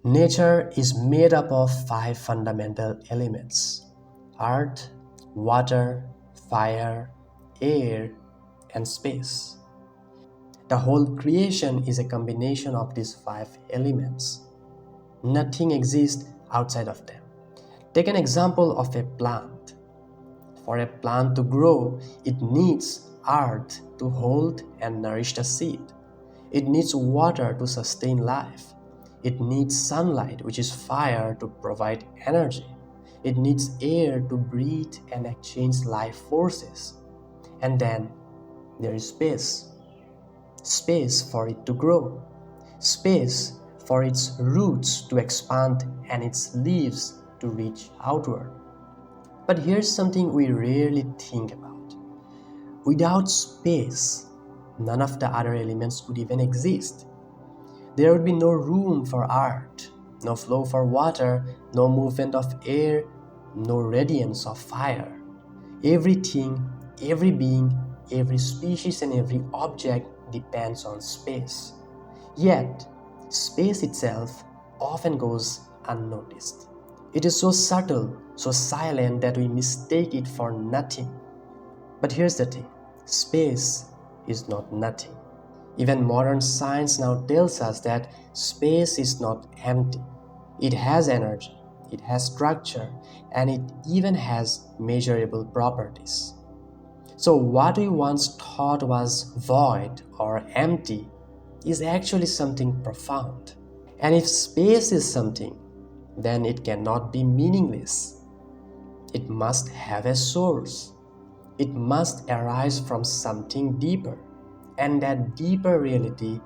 Nature is made up of 5 fundamental elements: earth, water, fire, air, and space. The whole creation is a combination of these 5 elements. Nothing exists outside of them. Take an example of a plant. For a plant to grow, it needs earth to hold and nourish the seed. It needs water to sustain life. It needs sunlight, which is fire, to provide energy. It needs air to breathe and exchange life forces. And then there is space. Space for it to grow. Space for its roots to expand and its leaves to reach outward. But here's something we rarely think about. Without space, none of the other elements would even exist. There would be no room for earth, no flow for water, no movement of air, no radiance of fire. Everything, every being, every species, and every object depends on space. Yet, space itself often goes unnoticed. It is so subtle, so silent that we mistake it for nothing. But here's the thing, space is not nothing. Even modern science now tells us that space is not empty. It has energy, it has structure, and it even has measurable properties. So what we once thought was void or empty is actually something profound. And if space is something, then it cannot be meaningless. It must have a source. It must arise from something deeper. And that deeper reality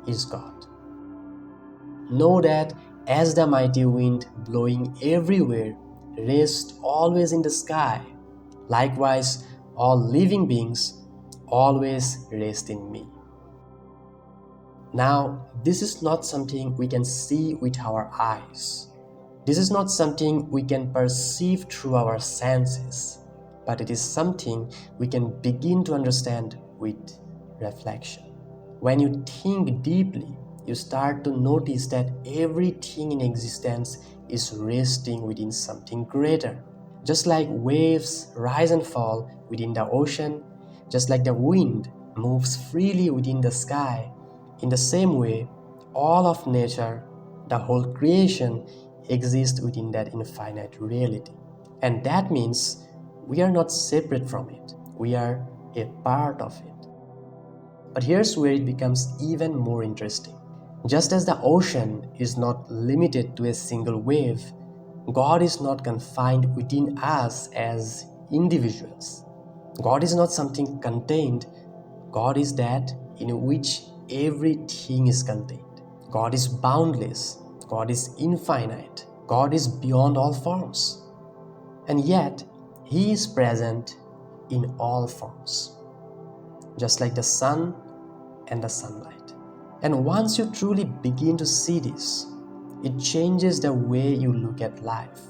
is God. Know that as the mighty wind blowing everywhere rests always in the sky, likewise all living beings always rest in me. Now, this is not something we can see with our eyes. This is not something we can perceive through our senses, but it is something we can begin to understand with reflection. When you think deeply, you start to notice that everything in existence is resting within something greater. Just like waves rise and fall within the ocean, just like the wind moves freely within the sky, in the same way, all of nature, the whole creation, exists within that infinite reality. And that means we are not separate from it. We are a part of it. But here's where it becomes even more interesting. Just as the ocean is not limited to a single wave, God is not confined within us as individuals. God is not something contained. God is that in which everything is contained. God is boundless. God is infinite. God is beyond all forms. And yet, He is present in all forms, just like the sun and the sunlight. And once you truly begin to see this, it changes the way you look at life.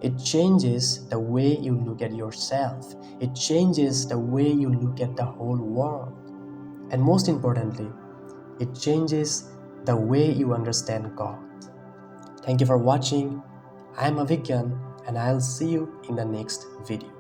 It changes the way you look at yourself. It changes the way you look at the whole world. And most importantly, it changes the way you understand God. Thank you for watching. I'm Avigyan, and I'll see you in the next video.